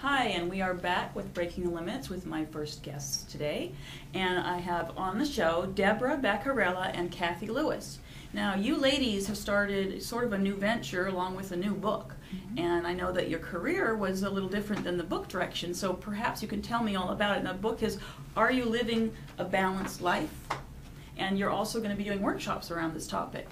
Hi, and we are back with Breaking the Limits with my first guests today. And I have on the show Deborah, Becca, and Kathy Lewis. Now, you ladies have started sort of a new venture along with a new book. And I know that your career was a little different than the book direction, so perhaps you can tell me all about it. And the book is, Are You Living a Balanced Life? And you're also going to be doing workshops around this topic.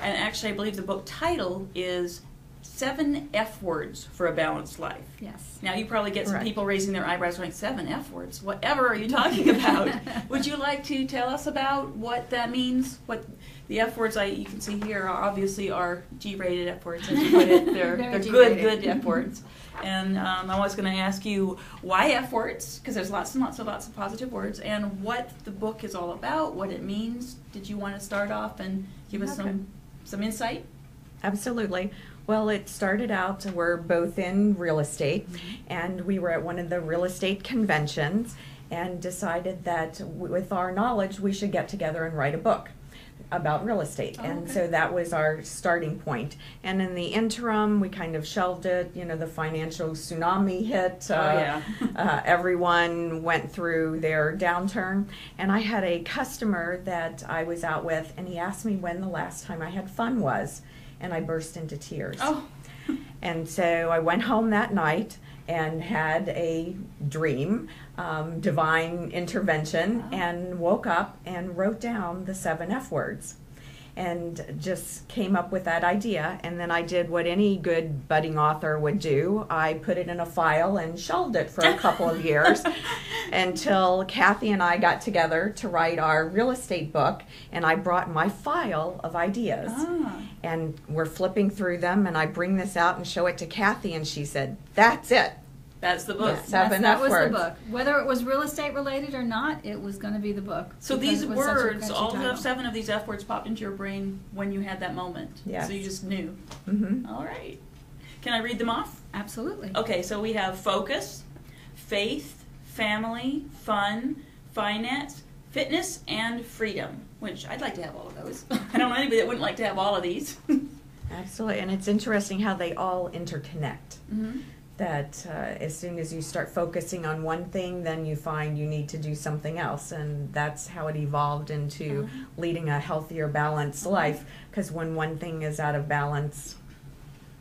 And actually, I believe the book title is 7 F Words for a Balanced Life. Yes. Now, you probably get some people raising their eyebrows going, 7 F words? Whatever are you talking about? Would you like to tell us about what that means? What the F words you can see here obviously are G-rated F words, as you put it. They're good F words. And I was going to ask you why F words, because there's lots and lots of positive words, and what the book is all about, what it means. Did you want to start off and give us some insight? Absolutely. Well, it started out, we're both in real estate, and we were at one of the real estate conventions and decided that with our knowledge we should get together and write a book about real estate. And so that was our starting point. And in the interim, we kind of shelved it. You know, the financial tsunami hit. Everyone went through their downturn. And I had a customer that I was out with, and he asked me when the last time I had fun was. And I burst into tears. Oh. And so I went home that night and had a dream, divine intervention, and woke up and wrote down the 7 F words. And just came up with that idea, and then I did what any good budding author would do. I put it in a file and shelved it for a couple of years until Kathy and I got together to write our real estate book, and I brought my file of ideas. And we're flipping through them, and I bring this out and show it to Kathy, and she said, "That's it. That's the book." That was the book. Whether it was real estate related or not, it was going to be the book. So these words, all of 7 of these F words popped into your brain when you had that moment. Yes. So you just knew. All right. Can I read them off? Absolutely. Okay, so we have focus, faith, family, fun, finance, fitness, and freedom, which I'd like to have all of those. I don't know anybody that wouldn't like to have all of these. Absolutely, and it's interesting how they all interconnect. That as soon as you start focusing on one thing, then you find you need to do something else, and that's how it evolved into leading a healthier, balanced life, because when one thing is out of balance...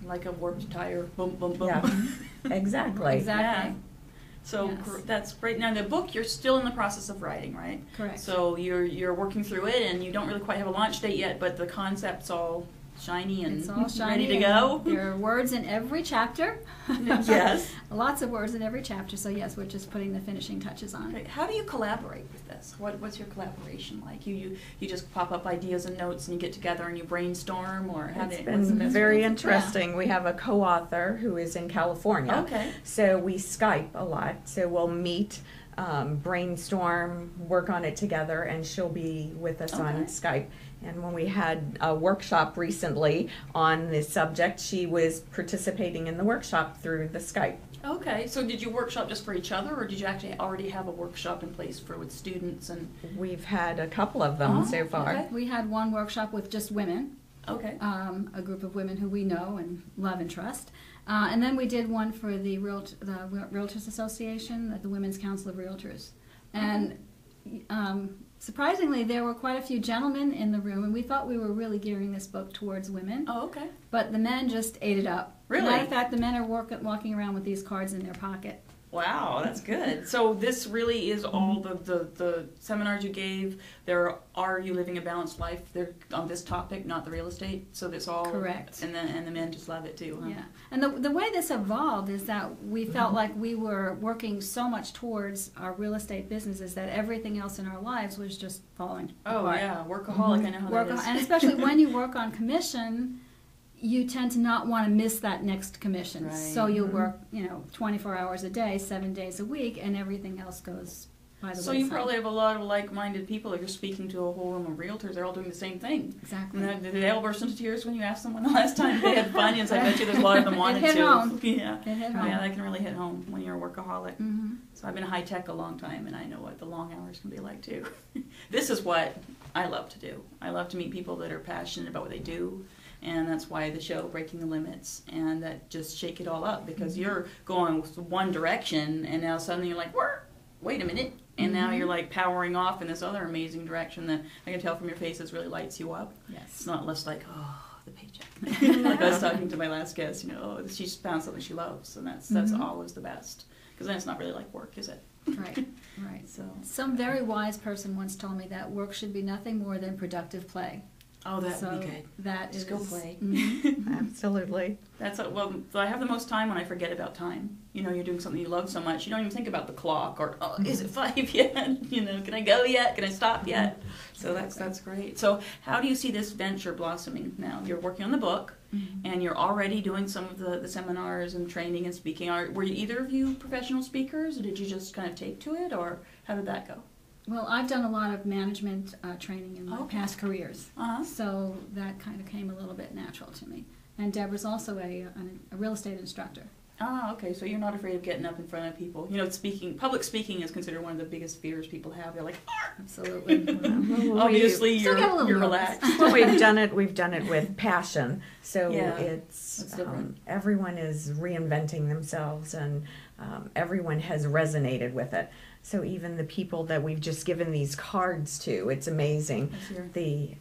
Like a warped tire, boom, boom, boom. Yeah, exactly. Exactly. Yeah. So that's great. Now the book, you're still in the process of writing, right? Correct. So you're working through it, and you don't really quite have a launch date yet, but the concept's all shiny and ready to go. There are words in every chapter. Yes. Lots of words in every chapter. So yes, we're just putting the finishing touches on. Okay. How do you collaborate with this? What's your collaboration like? You just pop up ideas and notes and you get together and you brainstorm, or how It's been very interesting. We have a co-author who is in California. Okay. So we Skype a lot. So we'll meet, brainstorm, work on it together, and she'll be with us on Skype. And when we had a workshop recently on this subject, she was participating in the workshop through the Skype. Okay, so did you workshop just for each other, or did you actually already have a workshop in place with students? And we've had a couple of them so far. Okay. We had one workshop with just women. Okay. A group of women who we know and love and trust. And then we did one for the Realtors Association, the Women's Council of Realtors. And surprisingly, there were quite a few gentlemen in the room, and we thought we were really gearing this book towards women. Oh, okay. But the men just ate it up. Really? Matter of fact, the men are walking around with these cards in their pocket. Wow, that's good. So this really is all the seminars you gave. Are you living a balanced life? They're on this topic, not the real estate. So that's all correct. And the men just love it too. Huh? Yeah. And the way this evolved is that we felt like we were working so much towards our real estate businesses that everything else in our lives was just falling apart. Oh yeah, workaholic. I know how that is. And especially when you work on commission, you tend to not want to miss that next commission. Right. So you'll work, 24 hours a day, 7 days a week, and everything else goes by the wayside. So you probably have a lot of like-minded people. If you're speaking to a whole room of realtors, they're all doing the same thing. Exactly. And did they all burst into tears when you asked them when the last time they had fun? Yes, I bet you there's a lot of them wanted it hit to. Home. Yeah. It hit home. Yeah, that can really hit home when you're a workaholic. So I've been in high tech a long time, and I know what the long hours can be like too. This is what I love to do. I love to meet people that are passionate about what they do. And that's why the show, Breaking the Limits, and that just shake it all up, because you're going one direction, and now suddenly you're like, wait a minute. And now you're like powering off in this other amazing direction that I can tell from your face really lights you up. Yes. It's not less like, oh, the paycheck. Like I was talking to my last guest, you know, she's found something she loves, and that's always the best. Because then it's not really like work, is it? Right, right. So some very wise person once told me that work should be nothing more than productive play. Oh, that would be good. That Just is, go play. Absolutely. Well, I have the most time when I forget about time. You know, you're doing something you love so much, you don't even think about the clock or, oh, is it 5 yet? You know, can I go yet? Can I stop yet? So that's great. So how do you see this venture blossoming now? You're working on the book, and you're already doing some of the seminars and training and speaking. Were either of you professional speakers, or did you just kind of take to it, or how did that go? Well, I've done a lot of management training in my past careers, so that kind of came a little bit natural to me. And Deborah's also a real estate instructor. Ah, okay. So you're not afraid of getting up in front of people. You know, public speaking is considered one of the biggest fears people have. They're like, absolutely. Obviously, you're relaxed. Well, we've done it with passion. So it's everyone is reinventing themselves, and everyone has resonated with it. So even the people that we've just given these cards to, it's amazing. The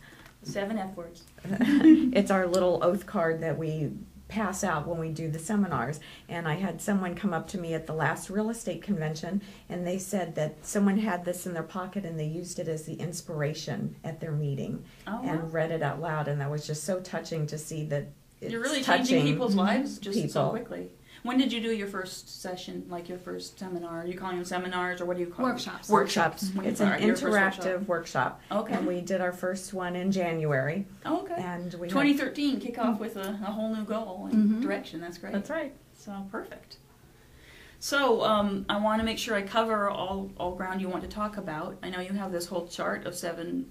7 F words. It's our little oath card that we pass out when we do the seminars. And I had someone come up to me at the last real estate convention, and they said that someone had this in their pocket and they used it as the inspiration at their meeting and read it out loud. And that was just so touching to see that it's you're really changing people's lives just so quickly. When did you do your first session, like your first seminar? Are you calling them seminars, or what do you call them? Workshops. Workshops. It's an interactive workshop. Okay. And we did our first one in January. Oh, okay. And we 2013, kick off with a whole new goal and direction. That's great. That's right. So, perfect. So, I want to make sure I cover all ground you want to talk about. I know you have this whole chart of 7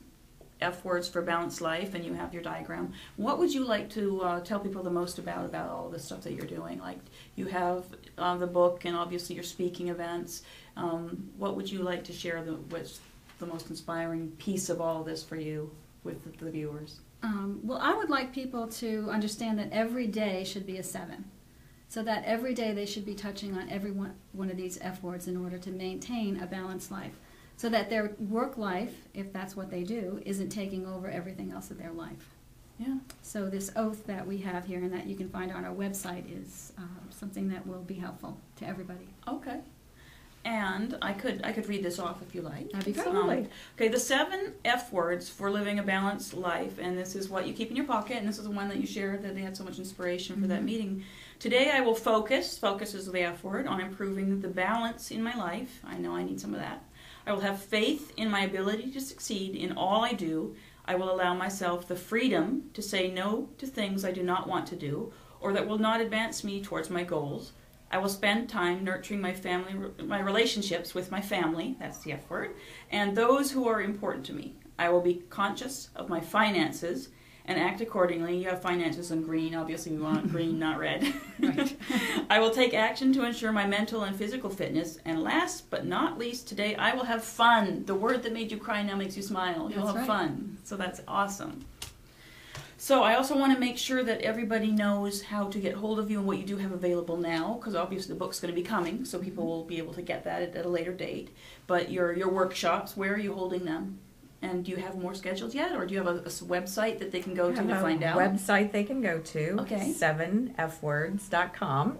F words for balanced life, and you have your diagram. What would you like to tell people the most about all the stuff that you're doing? Like, you have the book, and obviously your speaking events. What would you like to share what's the most inspiring piece of all this for you with the viewers? Well, I would like people to understand that every day should be a 7. So that every day they should be touching on every one of these F words in order to maintain a balanced life. So that their work life, if that's what they do, isn't taking over everything else of their life. Yeah. So this oath that we have here and that you can find on our website is something that will be helpful to everybody. Okay. And I could read this off if you like. That'd be great. Okay, the 7 F words for living a balanced life, and this is what you keep in your pocket, and this is the one that you shared that they had so much inspiration for that meeting. Today I will focus is the F word, on improving the balance in my life. I know I need some of that. I will have faith in my ability to succeed in all I do. I will allow myself the freedom to say no to things I do not want to do or that will not advance me towards my goals. I will spend time nurturing my relationships with my family, that's the F word, and those who are important to me. I will be conscious of my finances and act accordingly. You have finances in green. Obviously, we want green, not red. Right. I will take action to ensure my mental and physical fitness. And last but not least, today I will have fun. The word that made you cry now makes you smile. You'll have fun. So that's awesome. So I also want to make sure that everybody knows how to get hold of you and what you do have available now, because obviously the book's going to be coming, so people will be able to get that at a later date. But your workshops, where are you holding them? And do you have more scheduled yet, or do you have a website that they can go to find out? Website they can go to, 7fwords.com,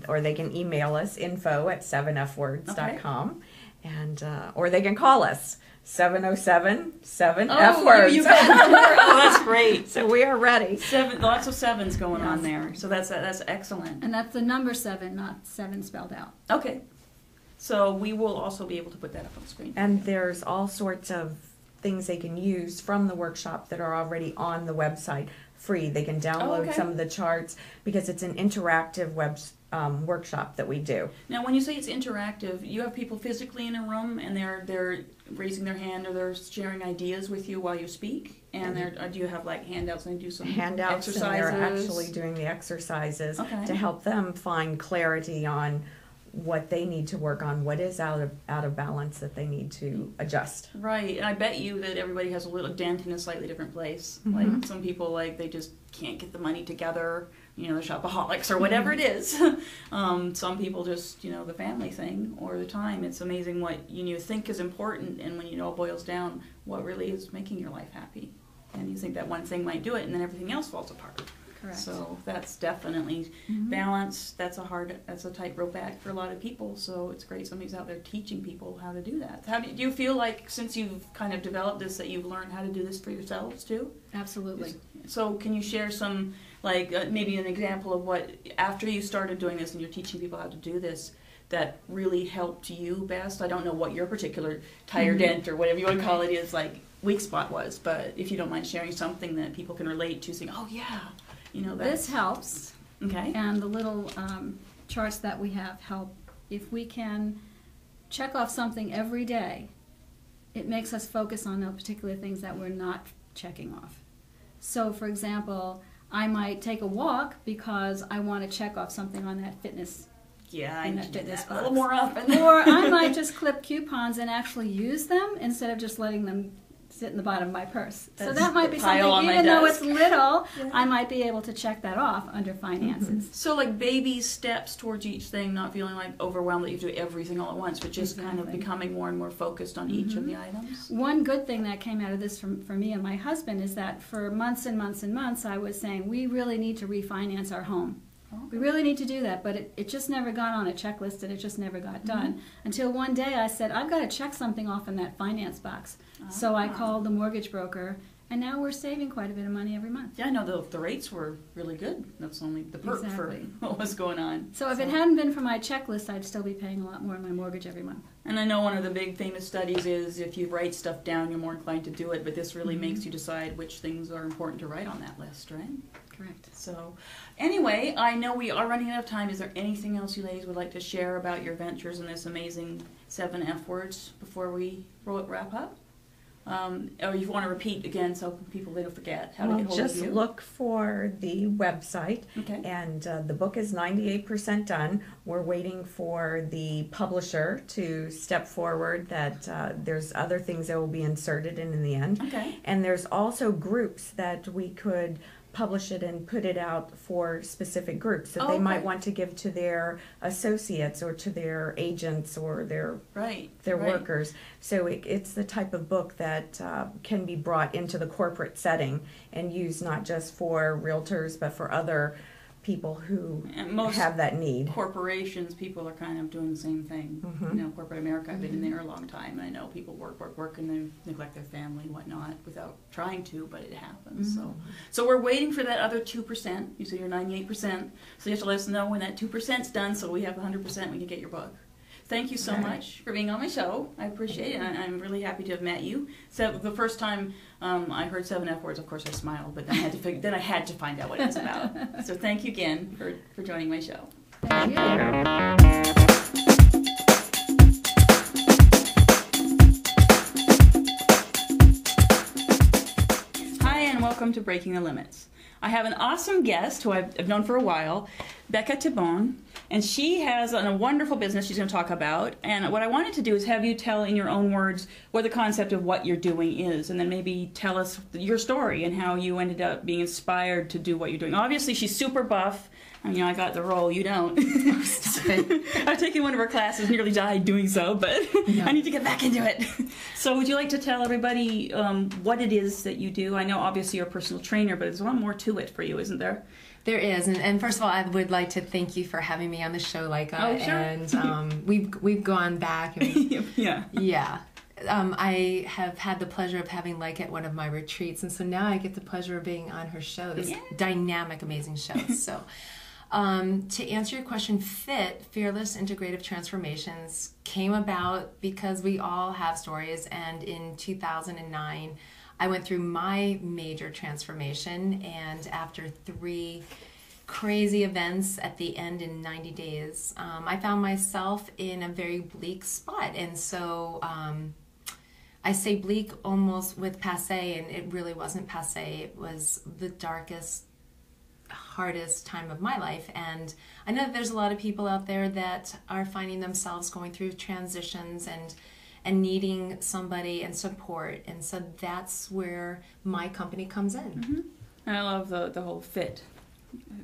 or they can email us info@7fwords.com, and or they can call us 707-7F-words. You got the number. Oh, that's great. So we are ready. Lots of 7s going on there. So that's excellent. And that's the number 7, not 7 spelled out. Okay. So we will also be able to put that up on the screen. And there's all sorts of things they can use from the workshop that are already on the website free. They can download some of the charts because it's an interactive workshop that we do. Now, when you say it's interactive, you have people physically in a room and they're raising their hand or they're sharing ideas with you while you speak. And do you have like handouts and they do some exercises? And they're actually doing the exercises to help them find clarity on what they need to work on, what is out of balance that they need to adjust. Right, and I bet you that everybody has a little dent in a slightly different place. Mm-hmm. Like some people, like they just can't get the money together, you know, they're shopaholics or whatever it is. Some people just, you know, the family thing or the time. It's amazing what you think is important, and when it all boils down, what really is making your life happy. And you think that one thing might do it, and then everything else falls apart. Correct. So that's definitely balance. That's a tightrope act for a lot of people. So it's great somebody's out there teaching people how to do that. How do you feel like, since you've kind of developed this, that you've learned how to do this for yourselves too? Absolutely. So can you share some, like maybe an example of what, after you started doing this and you're teaching people how to do this, that really helped you best? I don't know what your particular tire dent or whatever you want to call it is, like weak spot was, but if you don't mind sharing something that people can relate to, saying, oh yeah, you know, This helps. Okay. And the little charts that we have help. If we can check off something every day, it makes us focus on the particular things that we're not checking off. So, for example, I might take a walk because I want to check off something on that fitness. Yeah, I need to do fitness that box. a little more often. Or I might just clip coupons and actually use them instead of just letting them sit in the bottom of my purse. So that might be something, even though it's little, I might be able to check that off under finances. So like baby steps towards each thing, not feeling like overwhelmed that you have to do everything all at once, but just kind of becoming more and more focused on each of the items. One good thing that came out of this for me and my husband is that for months and months and months I was saying, we really need to refinance our home. We really need to do that, but it just never got on a checklist, and it just never got done. Until one day I said, I've got to check something off in that finance box. So I called the mortgage broker, and now we're saving quite a bit of money every month. Yeah, I know the rates were really good. That's only the perk for what was going on. So if it hadn't been for my checklist, I'd still be paying a lot more on my mortgage every month. And I know one of the big famous studies is if you write stuff down, you're more inclined to do it, but this really makes you decide which things are important to write on that list, right? Correct. So, anyway, I know we are running out of time. Is there anything else you ladies would like to share about your ventures in this amazing 7 F words before we wrap up? Or you want to repeat again so people don't forget how to get hold of you? Just look for the website, and the book is 98% done. We're waiting for the publisher to step forward that there's other things that will be inserted in the end. And there's also groups that we could publish it and put it out for specific groups that they might want to give to their associates or to their agents or their workers. So it's the type of book that can be brought into the corporate setting and used not just for realtors but for other people who have that need. Corporations, people are kind of doing the same thing. You know, corporate America, I've been in there a long time, and I know people work, and they neglect their family and whatnot without trying to, but it happens. So we're waiting for that other 2%. You say you're 98%, so you have to let us know when that 2%'s done, so we have 100% when you get your book. Thank you so much for being on my show. I appreciate it, and I'm really happy to have met you. So the first time I heard 7 F words, of course I smiled, but then I had to find out what it was about. So thank you again for joining my show. Thank you. Hi, and welcome to Breaking the Limits. I have an awesome guest who I've known for a while, Becca Tebone, and she has a wonderful business she's going to talk about. And what I wanted to do is have you tell in your own words what the concept of what you're doing is, and then maybe tell us your story and how you ended up being inspired to do what you're doing. Obviously, she's super buff. I mean, I got the role, you don't. I've taken one of her classes, nearly died doing so, but I need to get back into it. So would you like to tell everybody what it is that you do? I know obviously you're a personal trainer, but there's a lot more to it for you, isn't there? There is, and first of all, I would like to thank you for having me on the show, Leica. Oh, sure. And we've gone back. And, yeah. I have had the pleasure of having Leica at one of my retreats, and so now I get the pleasure of being on her show, this dynamic, amazing show. So to answer your question, Fearless Integrative Transformations came about because we all have stories, and in 2009, I went through my major transformation, and after 3 crazy events at the end in 90 days, I found myself in a very bleak spot. And so I say bleak almost with passé, and it really wasn't passé. It was the darkest hardest time of my life. And I know that there's a lot of people out there that are finding themselves going through transitions and needing somebody and support. And so that's where my company comes in. Mm-hmm. I love the whole fit.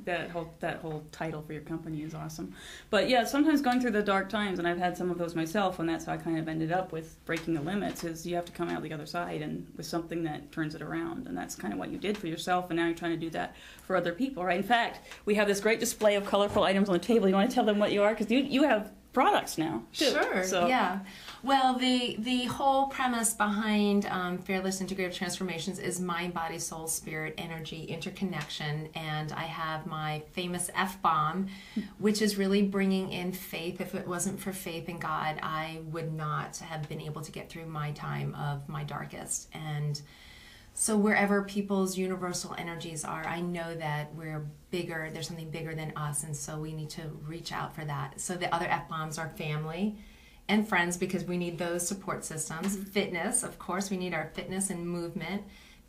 That whole title for your company is awesome. But yeah, sometimes going through the dark times, and I've had some of those myself, and that's how I kind of ended up with Breaking the Limits, is you have to come out the other side and with something that turns it around. And that's kind of what you did for yourself, and now you're trying to do that for other people, right? In fact, we have this great display of colorful items on the table. You want to tell them what you are? Because you have products now, too. Sure, so. Yeah. Well, the whole premise behind Fearless Integrative Transformations is mind, body, soul, spirit, energy, interconnection, and I have my famous F-bomb, which is really bringing in faith. If it wasn't for faith in God, I would not have been able to get through my time of my darkest. And so wherever people's universal energies are, I know that we're bigger, there's something bigger than us, and so we need to reach out for that. So the other F-bombs are family and friends, because we need those support systems. Mm-hmm. Fitness, of course, we need our fitness and movement.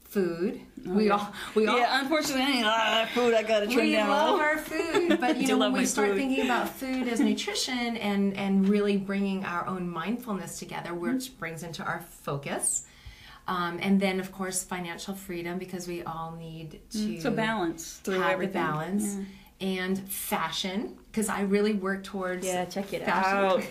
Food, we all. Yeah, unfortunately, I need a lot of food. I gotta trim down. We love our food, but you know, when we start thinking about food as nutrition and really bringing our own mindfulness together, which brings into our focus. And then, of course, financial freedom, because we all need to so balance through have everything. The balance. Yeah. And fashion, because I really work towards check it fashion. Out.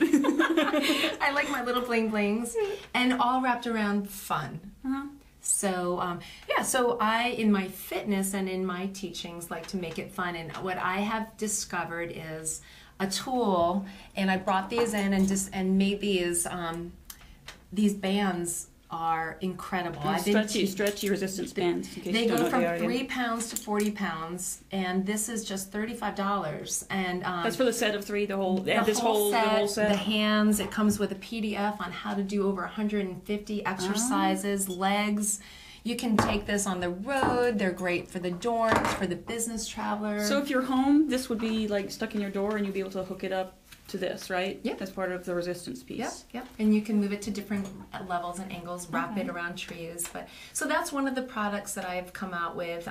I like my little bling blings, and all wrapped around fun. Uh-huh. So so I, in my fitness and in my teachings, like to make it fun. And what I have discovered is a tool, and I brought these in and made these bands are incredible. Stretchy resistance bands. They go from 3 pounds to 40 pounds, and this is just $35. And that's for the set of 3. The whole set. The hands. It comes with a PDF on how to do over 150 exercises, legs. You can take this on the road. They're great for the dorms, for the business traveler. So if you're home, this would be like stuck in your door, and you'd be able to hook it up to this, right? Yep. As part of the resistance piece. Yep. And you can move it to different levels and angles, wrap it around trees. But so that's one of the products that I've come out with.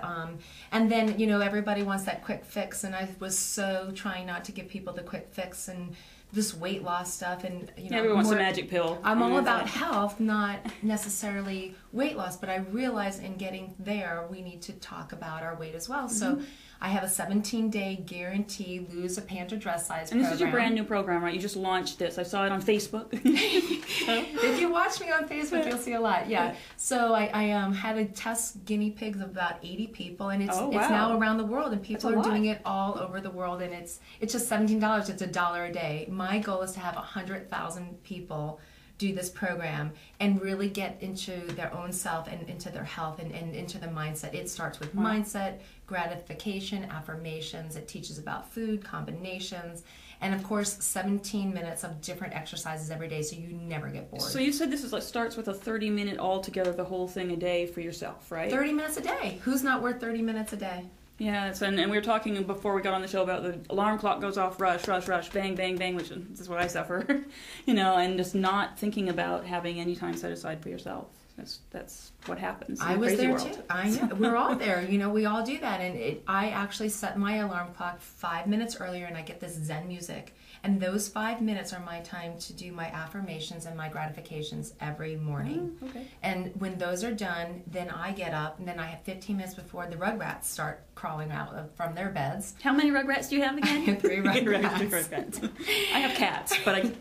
And then, you know, everybody wants that quick fix, and I was so trying not to give people the quick fix and this weight loss stuff, and you know, everyone wants a magic pill. I'm all about health, not necessarily weight loss, but I realize in getting there, we need to talk about our weight as well. So I have a 17-day guarantee lose a pant or dress size program. And this is your brand new program, right? You just launched this. I saw it on Facebook. If you watch me on Facebook, you'll see a lot. Yeah. So I had a test guinea pigs of about 80 people, and it's now around the world, and people are doing it all over the world, and it's just $17. It's $1 a day. My goal is to have 100,000 people do this program and really get into their own self and into their health and into the mindset. It starts with mindset, gratification, affirmations. It teaches about food, combinations, and of course 17 minutes of different exercises every day, so you never get bored. So you said this is starts with a 30-minute altogether, the whole thing a day for yourself, right? 30 minutes a day. Who's not worth 30 minutes a day? Yeah, and we were talking before we got on the show about the alarm clock goes off, rush, rush, rush, bang, bang, bang, which is what I suffer, you know, and just not thinking about having any time set aside for yourself. That's what happens. I was there too. I know. We're all there. You know, we all do that. And I actually set my alarm clock 5 minutes earlier, and I get this Zen music. And those 5 minutes are my time to do my affirmations and my gratifications every morning. Okay. And when those are done, then I get up, and then I have 15 minutes before the rugrats start crawling out from their beds. How many rugrats do you have again? I have 3 rugrats. I have cats, but and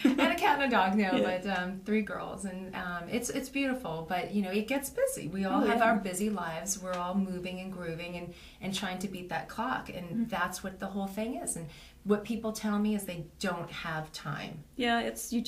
a cat and a dog now, but 3 girls, and it's beautiful. But you know, it gets busy. We all have our busy lives. We're all moving and grooving and trying to beat that clock, and that's what the whole thing is. And what people tell me is they don't have time. Yeah, you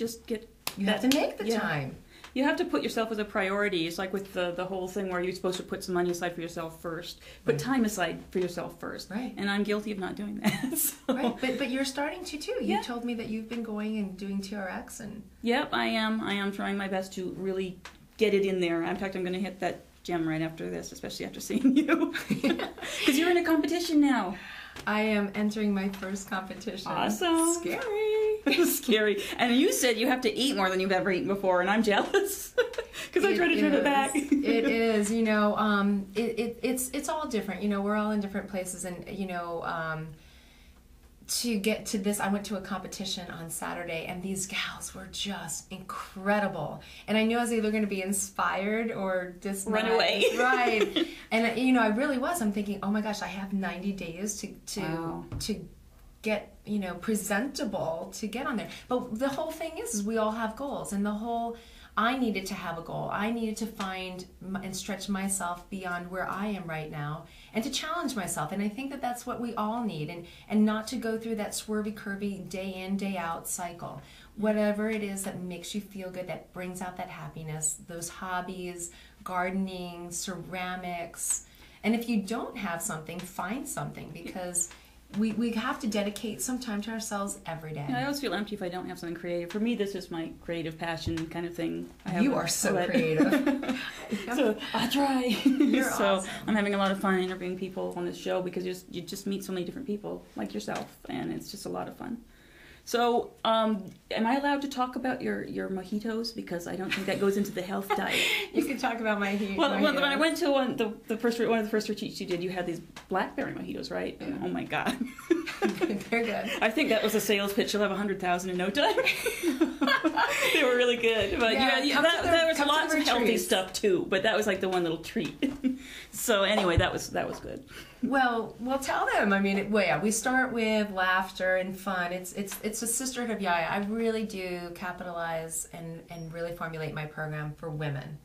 have to make the time. You have to put yourself as a priority. It's like with the whole thing where you're supposed to put some money aside for yourself first. Put time aside for yourself first. Right. And I'm guilty of not doing that. So. Right. But you're starting to too. You told me that you've been going and doing TRX and. Yep, I am trying my best to really get it in there. In fact, I'm going to hit that gym right after this, especially after seeing you. Because you're in a competition now. I am entering my first competition. Awesome. Scary. Scary. And you said you have to eat more than you've ever eaten before, and I'm jealous. because I try to turn it back. It is, you know, it's all different. You know, we're all in different places, and you know, to get to this, I went to a competition on Saturday, and these gals were just incredible. And I knew I was either going to be inspired or just run away. Right. And you know, I really was. I'm thinking, oh my gosh, I have 90 days to get, you know, presentable to get on there. But the whole thing is we all have goals, and I needed to have a goal. I needed to find and stretch myself beyond where I am right now, and to challenge myself. And I think that that's what we all need, and not to go through that swervy, curvy, day in, day out cycle. Whatever it is that makes you feel good, that brings out that happiness, those hobbies, gardening, ceramics. And if you don't have something, find something, because we have to dedicate some time to ourselves every day. Yeah, I always feel empty if I don't have something creative. For me, this is my creative passion kind of thing. You are so creative. So I try. You're so awesome. I'm having a lot of fun interviewing people on this show, because you just meet so many different people like yourself, and it's just a lot of fun. So, am I allowed to talk about your mojitos? Because I don't think that goes into the health diet. You can talk about my heat. Well, when I went to one of the first retreats you did, you had these blackberry mojitos, right? Yeah. Oh my God. They're good. I think that was a sales pitch. You'll have 100,000 in no time. They were really good. But there was lots of healthy stuff too. But that was like the one little treat. So anyway, that was good. Well, tell them. I mean, we start with laughter and fun. It's a sisterhood of Yaya. I really do capitalize and really formulate my program for women.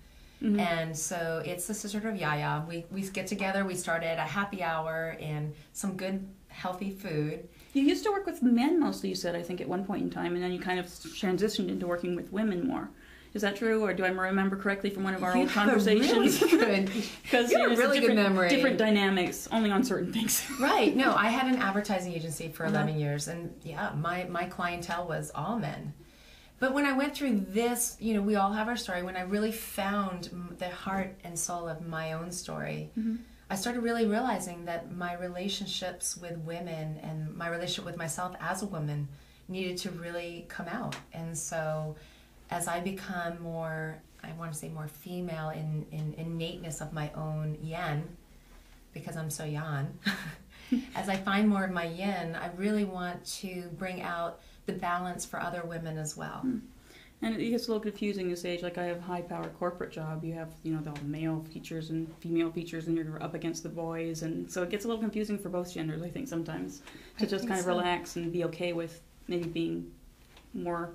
Mm-hmm. And so it's the sisterhood of Yaya. We get together. We start at a happy hour and some good healthy food. You used to work with men mostly, you said, I think, at one point in time, and then you kind of transitioned into working with women more. Is that true, or do I remember correctly from one of our old conversations? Because you have a really good memory. Different dynamics, only on certain things. Right. No, I had an advertising agency for 11 years, and yeah, my clientele was all men. But when I went through this, you know, we all have our story. When I really found the heart and soul of my own story, mm-hmm. I started really realizing that my relationships with women and my relationship with myself as a woman needed to really come out. And so as I become more, I want to say more female in innateness of my own yin, because I'm so yang, as I find more of my yin, I really want to bring out the balance for other women as well. And it gets a little confusing this age. Like, I have a high-power corporate job. You have, you know, the male features and female features, and you're up against the boys. And so it gets a little confusing for both genders, I think, sometimes. To just kind of relax and be okay with maybe being more,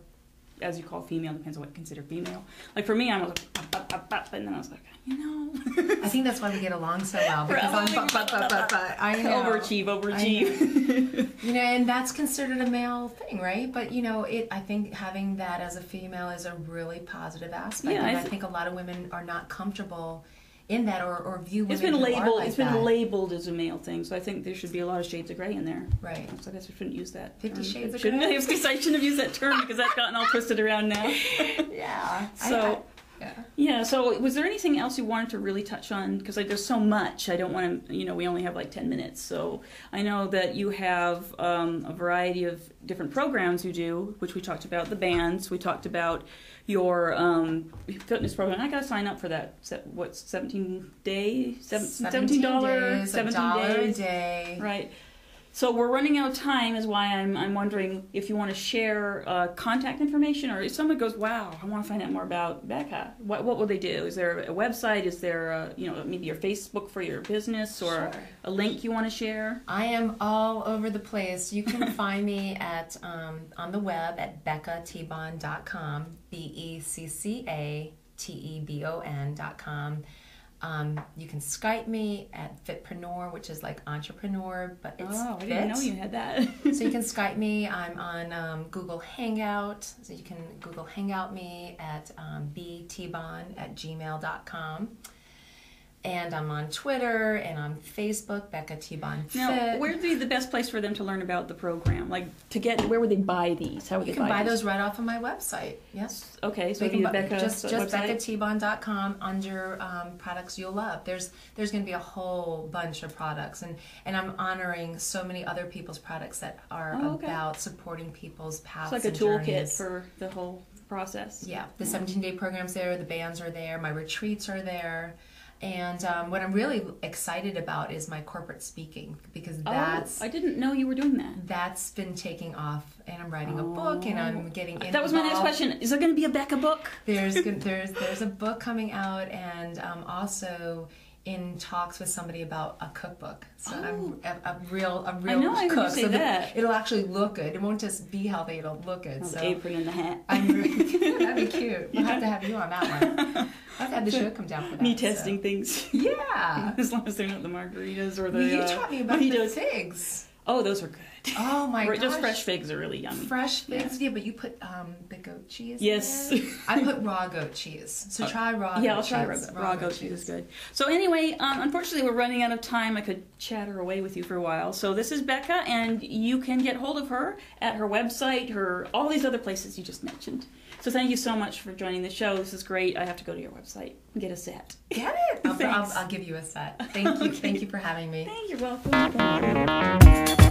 as you call female, depends on what you consider female. Like, for me, I was like, up, and then I was like, you know. I think that's why we get along so well, because I know. Overachieve. You know, and that's considered a male thing, right? But, you know, I think having that as a female is a really positive aspect. Yeah, and I think a lot of women are not comfortable in that, or view women who are like It's been labeled as a male thing, so I think there should be a lot of shades of gray in there. Right. So I guess I shouldn't use that 50 term. Shades of Grey? I shouldn't have used that term, because that's gotten all twisted around now. Yeah. So... Yeah, so was there anything else you wanted to really touch on? Because there's so much. I don't want to, you know, we only have like 10 minutes. So I know that you have a variety of different programs you do, which we talked about, the bands. We talked about your fitness program. I got to sign up for that. What's $17 days? $17 a day. Right. So we're running out of time, is why I'm wondering if you want to share contact information, or if someone goes, wow, I want to find out more about Becca. What will they do? Is there a website? Is there maybe your Facebook for your business, or a link you want to share? I am all over the place. You can find me at on the web at BeccaTebone.com, BeccaTebon.com. You can Skype me at Fitpreneur, which is like entrepreneur, but it's I didn't know you had that. So you can Skype me. I'm on Google Hangout, so you can Google Hangout me at btebon@gmail.com. And I'm on Twitter and on Facebook, Becca Tebone Fit. Now, where would be the best place for them to learn about the program? Like, where would they buy these? How would they buy these? You can buy those right off of my website. Yes. Okay, so Becca, just BeccaTebone.com under products you'll love. There's going to be a whole bunch of products, and I'm honoring so many other people's products that are about supporting people's paths. It's like a toolkit for the whole process. Yeah, the 17-day program's there, the bands are there, my retreats are there. And what I'm really excited about is my corporate speaking, because I didn't know you were doing that. That's been taking off, and I'm writing a book, and I'm getting involved. That was my next question. Is there going to be a Becca book? There's a book coming out, and also in talks with somebody about a cookbook. So I'm a real I know, I heard cook. you say So that. it'll actually look good. It won't just be healthy, it'll look good. The apron and the hat. That'd be cute. We'll have to have you on that one. I'll have to have the show come down for that. Me testing things. Yeah. As long as they're not the margaritas or the... You taught me about the figs. Oh, those were good. Oh my gosh. Just fresh figs are really yummy. Fresh figs, yeah, but you put the goat cheese Yes. in there. I put raw goat cheese. So try raw goat cheese. Yeah, I'll try raw goat cheese is good. So anyway, unfortunately we're running out of time. I could chatter away with you for a while. So this is Becca, and you can get hold of her at her website, all these other places you just mentioned. So thank you so much for joining the show. This is great. I have to go to your website and get a set. Get it? I'll give you a set. Thank you. Thank you for having me. Thank you. You're welcome. Thank you.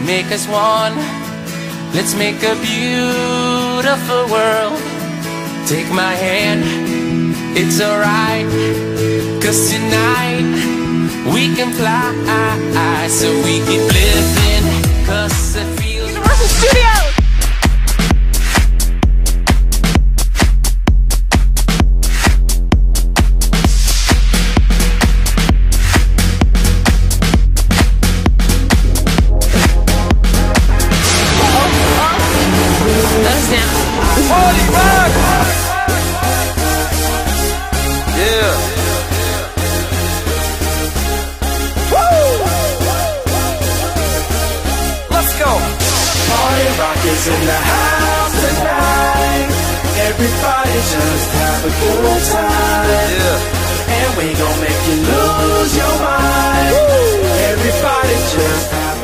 Make us one. Let's make a beautiful world. Take my hand, it's alright, 'cause tonight we can fly, so we keep living, 'cause it feels Universal Studios! Is in the house tonight. Everybody just have a good time. Yeah. And we gon' make you lose your mind. Everybody just have a